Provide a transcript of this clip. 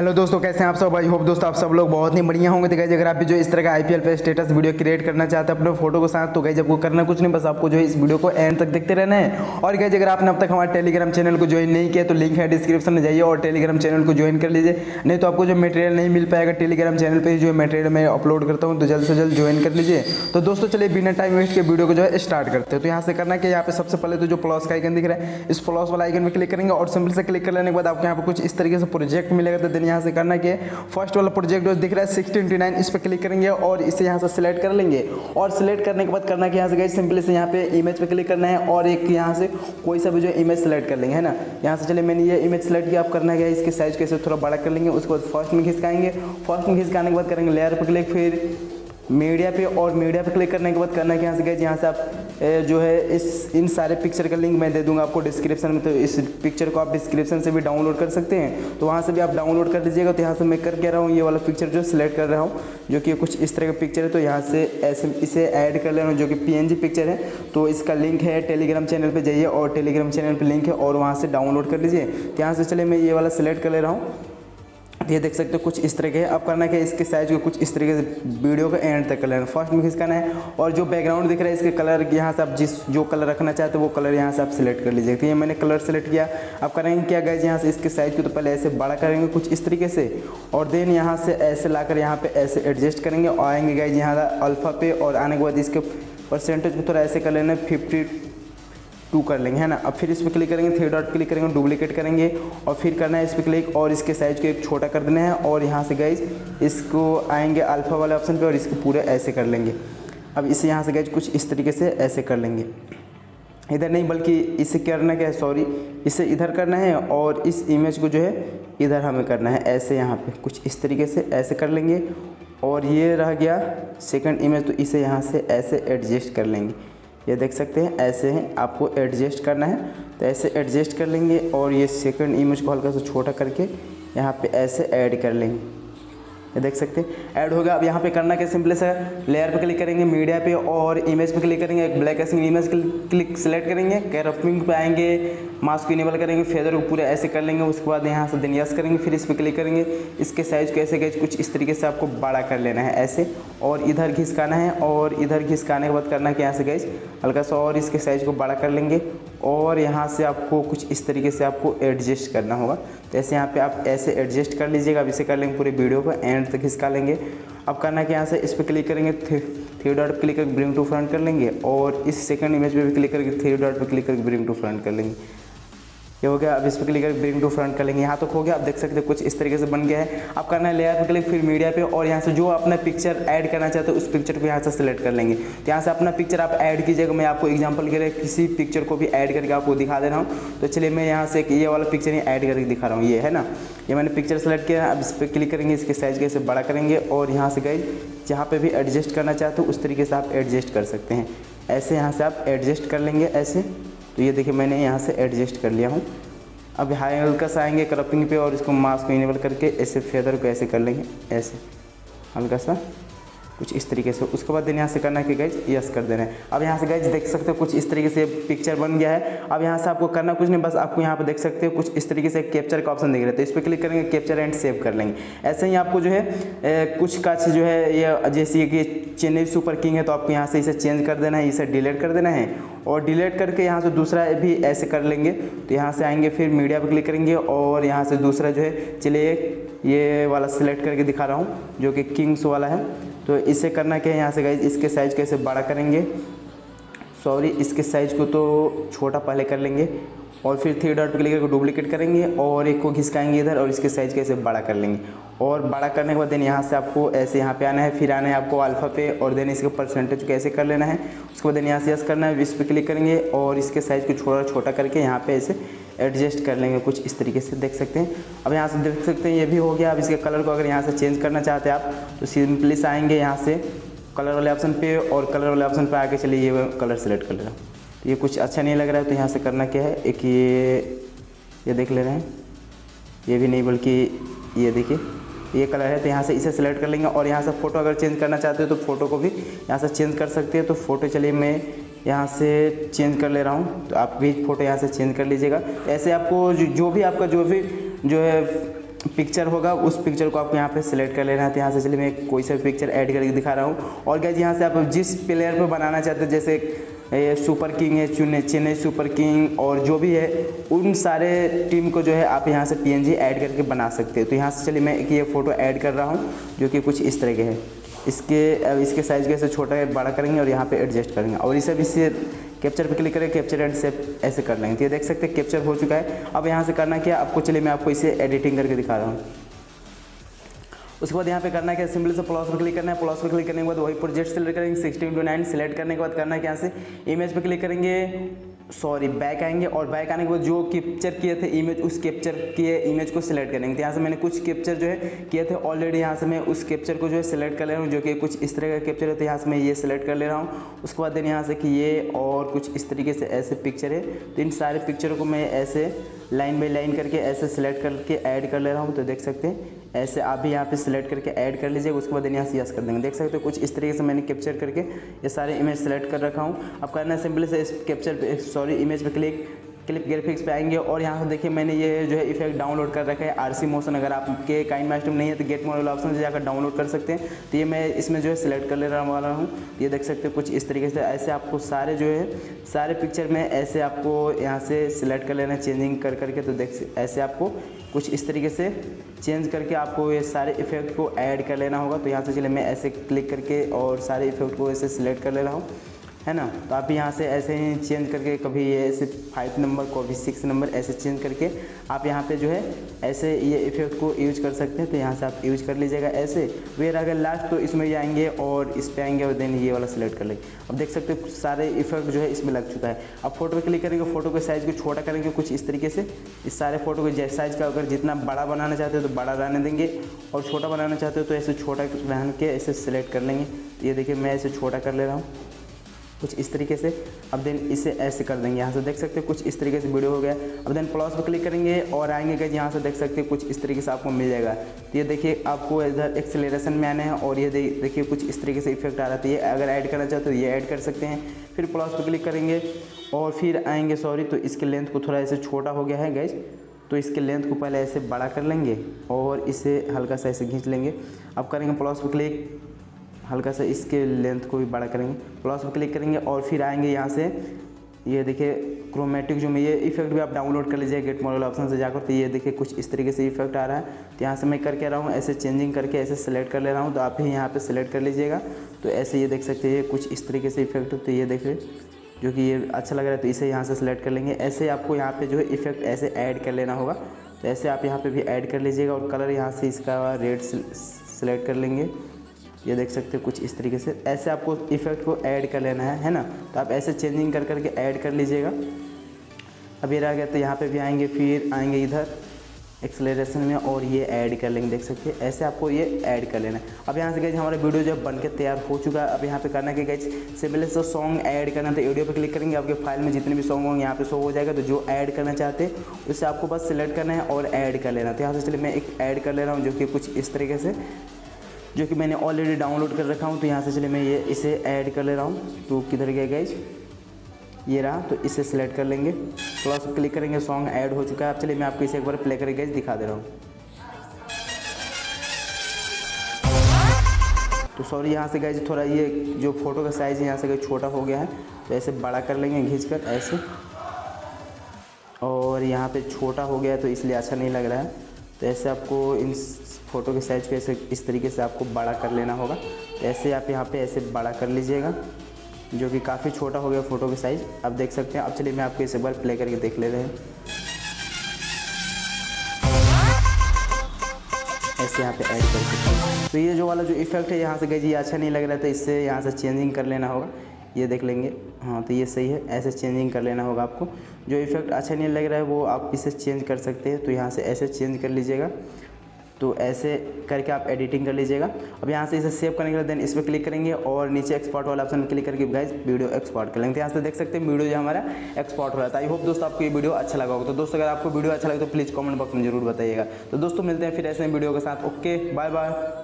Hello दोस्तों, कैसे हैं आप सब। आई होप दोस्तों आप सब लोग बहुत ही बढ़िया होंगे। तो गाइस अगर आप भी जो इस तरह का आईपीएल पे स्टेटस वीडियो क्रिएट करना चाहते हैं अपने फोटो के साथ, तो गाइस आपको करना कुछ नहीं, बस आपको जो है इस वीडियो को एंड तक देखते रहना है। और गाइस अगर आपने अब तक हमारे टेलीग्राम चैनल को ज्वाइन नहीं किया तो लिंक है डिस्क्रिप्शन में, जाइए और टेलीग्राम चैनल को ज्वाइन कर लीजिए। नहीं तो आपको जो मटेरियल नहीं मिल पाएगा टेलीग्राम चैनल पर जो मटेरियल मैं अपलोड करता हूँ, तो जल्द से जल्द ज्वाइन कर लीजिए। तो दोस्तों चलिए बिना टाइम वेस्ट के वीडियो को जो है स्टार्ट करते हैं। तो यहाँ से करना कि यहाँ पे सबसे पहले तो जो प्लस का आइकन दिख रहा है, इस प्लस वाला आइकन में क्लिक करेंगे और सिंपल से क्लिक कर लेने के बाद आपको यहाँ पे कुछ इस तरीके से प्रोजेक्ट मिलेगा। तो देन यहाँ से करना कि फर्स्ट वाला प्रोजेक्ट जो दिख रहा है 1629, इस पर क्लिक करेंगे और इसे यहाँ से सिलेक्ट कर लेंगे। और सिलेक्ट करने के बाद करना कि यहाँ से गाइस सिंपली से यहाँ पे इमेज पे क्लिक करना है और एक यहाँ से कोई सा भी जो इमेज सेलेक्ट कर लेंगे, है ना। यहाँ से चलिए मैंने ये इमेज सेलेक्ट किया। आप करना है इसके साइज कैसे थोड़ा बड़ा कर लेंगे। उसके बाद फर्स्ट में खिसकाएंगे। फर्स्ट में खिसकाने के बाद करेंगे लेयर पर क्लिक, फिर मीडिया पे, और मीडिया पे क्लिक करने के बाद करना है कि यहाँ से गाइस यहाँ से आप जो है इन सारे पिक्चर का लिंक मैं दे दूंगा आपको डिस्क्रिप्शन में। तो इस पिक्चर को आप डिस्क्रिप्शन से भी डाउनलोड कर सकते हैं, तो वहाँ से भी आप डाउनलोड कर लीजिएगा। तो यहाँ से मैं कर क्या रहा हूँ, ये वाला पिक्चर जो सिलेक्ट कर रहा हूँ जो कि कुछ इस तरह का पिक्चर है। तो यहाँ से ऐसे इसे ऐड कर ले रहा हूँ जो कि PNG पिक्चर है। तो इसका लिंक है टेलीग्राम चैनल पर, जाइए और टेलीग्राम चैनल पर लिंक है और वहाँ से डाउनलोड कर लीजिए। तो यहाँ से चलिए मैं ये वाला सिलेक्ट कर ले रहा हूँ। ये देख सकते हो कुछ इस तरह के है। अब करना है कि इसके साइज को कुछ इस तरीके से वीडियो का एंड तक कर लेना। फर्स्ट में खिसकाना है और जो बैकग्राउंड दिख रहा है इसके कलर यहाँ से आप जो कलर रखना चाहते हो वो कलर यहाँ से आप सिलेक्ट कर लीजिए। तो ये मैंने कलर सेलेक्ट किया। अब करेंगे क्या गाइस, यहाँ से इसके साइज को तो पहले ऐसे बड़ा करेंगे कुछ इस तरीके से, और देन यहाँ से ऐसे लाकर यहाँ पे ऐसे एडजस्ट करेंगे और आएंगे गाइस यहाँ अल्फा पे, और आने के बाद इसके परसेंटेज को थोड़ा ऐसे कर लेना 52 कर लेंगे, है ना। अब फिर इस पर क्लिक करेंगे, थ्री डॉट क्लिक करेंगे, डुप्लीकेट करेंगे और फिर करना है इस पर क्लिक और इसके साइज को एक छोटा कर देना है। और यहाँ से गाइज इसको आएंगे अल्फा वाले ऑप्शन पे और इसको पूरे ऐसे कर लेंगे। अब इसे यहाँ से गाइज कुछ इस तरीके से ऐसे कर लेंगे, इधर नहीं बल्कि इसे करना क्या है, सॉरी, इसे इधर करना है और इस इमेज को जो है इधर हमें करना है ऐसे, यहाँ पे कुछ इस तरीके से ऐसे कर लेंगे। और ये रह गया सेकंड इमेज, तो इसे यहाँ से ऐसे एडजस्ट कर लेंगे। ये देख सकते हैं ऐसे हैं, आपको एडजस्ट करना है तो ऐसे एडजस्ट कर लेंगे। और ये सेकंड इमेज को हल्का सा छोटा करके यहाँ पे ऐसे ऐड कर लेंगे। ये देख सकते हैं ऐड हो गया। अब यहाँ पे करना क्या, सिंपल से लेयर पे क्लिक करेंगे, मीडिया पे और इमेज पे क्लिक करेंगे, एक black screen image click select करेंगे, क्रॉपिंग पे आएंगे, मास्क को इनेबल करेंगे, फेदर को पूरे ऐसे कर लेंगे। उसके बाद यहाँ से देन यस करेंगे, फिर इस पर क्लिक करेंगे। इसके साइज को ऐसे गाइस कुछ इस तरीके से आपको बड़ा कर लेना है ऐसे, और इधर घिसकाना है और इधर घिसकाने के बाद करना है कि यहाँ से गाइस हल्का सा और इसके साइज को बड़ा कर लेंगे और यहाँ से आपको कुछ इस तरीके से आपको एडजस्ट करना होगा। तो ऐसे यहाँ पे आप ऐसे एडजस्ट कर लीजिएगा। अब इसे कर लेंगे पूरे वीडियो को एंड तक खिसका लेंगे। अब करना है कि यहाँ से इस पर क्लिक करेंगे, थ्री डॉट पर क्लिक करके ब्रिंग टू फ्रंट कर लेंगे और इस सेकंड इमेज पे भी क्लिक करके थ्री डॉट पर क्लिक करके ब्रिंग टू फ्रंट कर लेंगे। ये हो गया। अब इस पर क्लिक करके ब्रिंग टू फ्रंट कर लेंगे। यहाँ तक हो गया। आप देख सकते हैं कुछ इस तरीके से बन गया है। अब करना है लेयर पे क्लिक, फिर मीडिया पे, और यहाँ से जो अपना पिक्चर ऐड करना चाहते हो उस पिक्चर को यहाँ से सिलेक्ट कर लेंगे। तो यहाँ से अपना पिक्चर आप ऐड कीजिएगा। मैं आपको एग्जांपल के लिए किसी पिक्चर को भी ऐड करके आपको दिखा दे रहा हूँ। तो चलिए मैं यहाँ से ये वाला पिक्चर ही ऐड करके दिखा रहा हूँ। ये है ना, ये मैंने पिक्चर सेलेक्ट किया। अब इस पर क्लिक करेंगे, इसके साइज कैसे बड़ा करेंगे और यहाँ से गाइस जहाँ पे भी एडजस्ट करना चाहते हो उस तरीके से आप एडजस्ट कर सकते हैं। ऐसे यहाँ से आप एडजस्ट कर लेंगे ऐसे। तो ये देखिए मैंने यहाँ से एडजस्ट कर लिया हूँ। अब हाई हल्का सा आएंगे क्रॉपिंग पे और इसको मास्क को इनेबल करके ऐसे फेदर को ऐसे कर लेंगे ऐसे हल्का सा कुछ इस तरीके से। उसके बाद यहाँ से करना है कि गाइज यस कर देना है। अब यहाँ से गाइज देख सकते हो कुछ इस तरीके से पिक्चर बन गया है। अब यहाँ से आपको करना कुछ नहीं, बस आपको यहाँ पे देख सकते हो कुछ इस तरीके से कैप्चर का ऑप्शन दिख रहा है। तो इस पर क्लिक करेंगे, कैप्चर एंड सेव कर लेंगे। ऐसे ही आपको जो है कुछ का जो है ये जैसे कि चेन्नई सुपर किंग है तो आपको यहाँ से इसे चेंज कर देना है, इसे डिलीट कर देना है और डिलीट करके यहाँ से दूसरा भी ऐसे कर लेंगे। तो यहाँ से आएंगे, फिर मीडिया पर क्लिक करेंगे और यहाँ से दूसरा जो है, चलिए ये वाला सिलेक्ट करके दिखा रहा हूँ जो कि किंग्स वाला है। तो इसे करना क्या है, यहाँ से गाइज इसके साइज कैसे बड़ा करेंगे, सॉरी इसके साइज को तो छोटा पहले कर लेंगे और फिर थ्री डॉट पर क्लिक करके डुप्लीकेट करेंगे और एक को घिसकाएंगे इधर और इसके साइज कैसे बड़ा कर लेंगे। और बड़ा करने के बाद देन यहाँ से आपको ऐसे यहाँ पे आना है, फिर आना है आपको अल्फा पे और देन इसके परसेंटेज कैसे कर लेना है। उसके बाद देन यहाँ से यस करना है, इस पर क्लिक करेंगे और इसके साइज को छोटा करके यहाँ पे ऐसे एडजस्ट कर लेंगे कुछ इस तरीके से, देख सकते हैं। अब यहाँ से देख सकते हैं ये भी हो गया। अब इसके कलर को अगर यहाँ से चेंज करना चाहते हैं आप तो सिंपली से आएंगे यहाँ से कलर वाले ऑप्शन पे और कलर वाले ऑप्शन पे आके चलिए ये कलर सेलेक्ट कर ले रहा हूँ। तो ये कुछ अच्छा नहीं लग रहा है तो यहाँ से करना क्या है, एक ये देख ले रहे हैं, ये भी नहीं बल्कि ये देखिए ये कलर है। तो यहाँ से इसे सेलेक्ट कर लेंगे और यहाँ से फ़ोटो अगर चेंज करना चाहते हो तो फ़ोटो को भी यहाँ से चेंज कर सकते हैं। तो फ़ोटो चलिए मैं यहाँ से चेंज कर ले रहा हूँ, तो आप भी फ़ोटो यहाँ से चेंज कर लीजिएगा। ऐसे आपको जो भी आपका जो है पिक्चर होगा उस पिक्चर को आपको यहाँ पे सिलेक्ट कर लेना है। तो यहाँ से चलिए मैं कोई सा पिक्चर ऐड करके दिखा रहा हूँ। और गाइस यहाँ से आप जिस प्लेयर पे बनाना चाहते हैं, जैसे ये सुपर किंग है, चेन्नई सुपर किंग और जो भी है, उन सारे टीम को जो है आप यहाँ से PNG ऐड करके बना सकते हैं। तो यहाँ से चलिए मैं एक ये फ़ोटो ऐड कर रहा हूँ जो कि कुछ इस तरह के है। इसके साइज़ को ऐसे छोटा या बड़ा करेंगे और यहाँ पे एडजस्ट करेंगे और इसे भी इससे कैप्चर पे क्लिक करेंगे, कैप्चर एंड सेव ऐसे कर लेंगे। तो ये देख सकते हैं कैप्चर हो चुका है। अब यहाँ से करना क्या आपको, चलिए मैं आपको इसे एडिटिंग करके दिखा रहा हूँ। उसके बाद यहाँ पे करना है क्या, सिंपली से प्लस पर क्लिक करना है। प्लस पर क्लिक करने के बाद वही प्रोजेक्ट सेलेक्ट करेंगे 16:9 सेलेक्ट करने के बाद करना है क्या, यहाँ से इमेज पे क्लिक करेंगे, बैक आएंगे और बैक आने के बाद जो कैप्चर किए थे इमेज, उस कैप्चर किए इमेज को सिलेक्ट करेंगे। तो यहाँ से मैंने कुछ कैप्चर जो है किए थे ऑलरेडी, यहाँ से मैं उस कैप्चर को जो है सिलेक्ट कर ले रहा हूँ, जो कि कुछ इस तरह का कैप्चर है। तो यहाँ से मैं ये सिलेक्ट कर ले रहा हूँ। उसके बाद देन यहाँ से कि ये और कुछ इस तरीके से ऐसे पिक्चर है। तो इन सारे पिक्चरों को मैं ऐसे लाइन बाई लाइन करके ऐसे सिलेक्ट करके ऐड कर ले रहा हूँ। तो देख सकते हैं ऐसे आप भी यहाँ पे सिलेक्ट करके ऐड कर लीजिएगा। उसके बाद यहाँ से यस कर देंगे। देख सकते हो कुछ इस तरीके से मैंने कैप्चर करके ये सारे इमेज सेलेक्ट कर रखा हूँ। अब करना है सिंपली से इस कैप्चर पे इमेज पे क्लिप ग्राफिक्स पे आएंगे और यहाँ से देखिए मैंने ये जो है इफेक्ट डाउनलोड कर रखा है RC मोशन। अगर आपके काइनमास्टर में नहीं है तो गेट मॉडल ऑप्शन से जाकर डाउनलोड कर सकते हैं। तो ये मैं इसमें जो है सिलेक्ट कर ले रहा वाला हूँ। ये देख सकते हैं कुछ इस तरीके से ऐसे आपको सारे जो है सारे पिक्चर में ऐसे आपको यहाँ से सिलेक्ट कर लेना चेंजिंग कर करके। तो देख ऐसे आपको कुछ इस तरीके से चेंज करके आपको ये सारे इफेक्ट को ऐड कर लेना होगा। तो यहाँ से चलिए मैं ऐसे क्लिक करके और सारे इफेक्ट को ऐसे सिलेक्ट कर ले रहा हूँ, है ना। तो आप यहाँ से ऐसे ही चेंज करके कभी ये ऐसे 5 नंबर कभी 6 नंबर ऐसे चेंज करके आप यहाँ पे जो है ऐसे ये इफेक्ट को यूज कर सकते हैं। तो यहाँ से आप यूज कर लीजिएगा ऐसे। फिर अगर लास्ट तो इसमें जाएंगे और इस पे आएंगे और देन ये वाला सिलेक्ट कर लेंगे। अब देख सकते हो सारे इफेक्ट जो है इसमें लग चुका है। अब फोटो पे क्लिक करेंगे, फोटो के साइज़ को छोटा करेंगे कुछ इस तरीके से। इस सारे फोटो के साइज़ का अगर जितना बड़ा बनाना चाहते हो तो बड़ा रहने देंगे और छोटा बनाना चाहते हो तो ऐसे छोटा रहने के ऐसे सिलेक्ट कर लेंगे। ये देखिए मैं ऐसे छोटा कर ले रहा हूँ कुछ इस तरीके से। अब देन इसे ऐसे कर देंगे। यहाँ से देख सकते हैं कुछ इस तरीके से वीडियो हो गया। अब देन प्लस पर क्लिक करेंगे और आएंगे गाइस यहाँ से देख सकते हैं कुछ इस तरीके से आपको मिल जाएगा। तो ये देखिए आपको इधर एक्सेलरेशन में आने हैं और ये देखिए कुछ इस तरीके से इफेक्ट आ रहा है। तो ये अगर ऐड करना चाहते हो तो ये ऐड कर सकते हैं। फिर प्लस पर क्लिक करेंगे और फिर आएंगे तो इसके लेंथ को थोड़ा ऐसे छोटा हो गया है गाइस, तो इसके लेंथ को पहले ऐसे बड़ा कर लेंगे और इसे हल्का सा ऐसे खींच लेंगे। अब करेंगे प्लस पर क्लिक, हल्का सा इसके लेंथ को भी बड़ा करेंगे। प्लस पर क्लिक करेंगे और फिर आएंगे यहाँ से ये देखिए क्रोमेटिक जो में ये इफेक्ट भी आप डाउनलोड कर लीजिए गेट मॉडल ऑप्शन से जाकर। तो ये देखिए कुछ इस तरीके से इफेक्ट आ रहा है। तो यहाँ से मैं करके रहा हूँ ऐसे चेंजिंग करके ऐसे सेलेक्ट कर ले रहा हूँ। तो आप भी यहाँ पे सेलेक्ट कर लीजिएगा। तो ऐसे ये देख सकते हैं कुछ इस तरीके से इफेक्ट। तो ये देखिए जो कि ये अच्छा लग रहा है तो इसे यहाँ से सिलेक्ट कर लेंगे। ऐसे आपको यहाँ पे जो है इफेक्ट ऐसे ऐड कर लेना होगा। तो ऐसे आप यहाँ पे भी ऐड कर लीजिएगा और कलर यहाँ से इसका रेड सेलेक्ट कर लेंगे। ये देख सकते हैं कुछ इस तरीके से ऐसे आपको इफेक्ट को ऐड कर लेना है ना। तो आप ऐसे चेंजिंग कर करके ऐड कर लीजिएगा। अब ये रह गया तो यहाँ पे भी आएंगे, फिर आएंगे इधर एक्सेलरेशन में और ये ऐड कर लेंगे। देख सकते हैं ऐसे आपको ये ऐड कर लेना है। अब यहाँ से गाइस हमारा वीडियो जब बन के तैयार हो चुका है। अब यहाँ पे करना है गाइस सिंपली से सॉन्ग ऐड करना। तो ऑडियो पे क्लिक करेंगे, आपके फाइल में जितने भी सॉन्ग होंगे यहाँ पे शो हो जाएगा। तो जो ऐड करना चाहते हैं उसे आपको बस सिलेक्ट करना है और ऐड कर लेना। तो यहाँ से चलिए मैं एक ऐड कर ले रहा हूँ जो कि कुछ इस तरीके से, जो कि मैंने ऑलरेडी डाउनलोड कर रखा हूँ। तो यहाँ से चलिए मैं ये इसे ऐड कर ले रहा हूँ। तो किधर गया गाइस, ये रहा। तो इसे सिलेक्ट कर लेंगे, प्लस क्लिक करेंगे, सॉन्ग ऐड हो चुका है। अब चलिए मैं आपको इसे एक बार प्ले करके गाइस दिखा दे रहा हूँ। तो सॉरी यहाँ से गाइस थोड़ा ये जो फोटो का साइज़ है यहाँ से गाइस छोटा हो गया है। तो ऐसे बड़ा कर लेंगे खींच कर ऐसे, और यहाँ पे छोटा हो गया है तो इसलिए अच्छा नहीं लग रहा है। तो ऐसे आपको इन फ़ोटो के साइज़ को ऐसे इस तरीके से आपको बड़ा कर लेना होगा। तो ऐसे आप यहाँ पे ऐसे बड़ा कर लीजिएगा, जो कि काफ़ी छोटा हो गया फ़ोटो के साइज़। आप देख सकते हैं। अब चलिए मैं आपको इस बार प्ले करके देख ले रहे हैं। ऐसे यहाँ पे ऐड कर सकते हैं। तो ये जो वाला जो इफेक्ट है यहाँ से गाइस ये अच्छा नहीं लग रहा था, इससे यहाँ से चेंजिंग कर लेना होगा। ये देख लेंगे, हाँ तो ये सही है। ऐसे चेंजिंग कर लेना होगा आपको। जो इफेक्ट अच्छा नहीं लग रहा है वो आप इसे चेंज कर सकते हैं। तो यहाँ से ऐसे चेंज कर लीजिएगा। तो ऐसे करके आप एडिटिंग कर लीजिएगा। अब यहाँ से इसे सेव करने के लिए देन इस पर क्लिक करेंगे और नीचे एक्सपोर्ट वाला ऑप्शन क्लिक करके गाइस वीडियो एक्सपोर्ट कर लेंगे। तो यहाँ से देख सकते हैं वीडियो जो हमारा एक्सपोर्ट हो रहा था। आई होप दोस्तों आपको ये वीडियो अच्छा लगा होगा। तो दोस्तों अगर आपको वीडियो अच्छा लगे तो प्लीज़ कमेंट बॉक्स में जरूर बताइएगा। तो दोस्तों मिलते हैं फिर ऐसे वीडियो के साथ। Okay bye bye.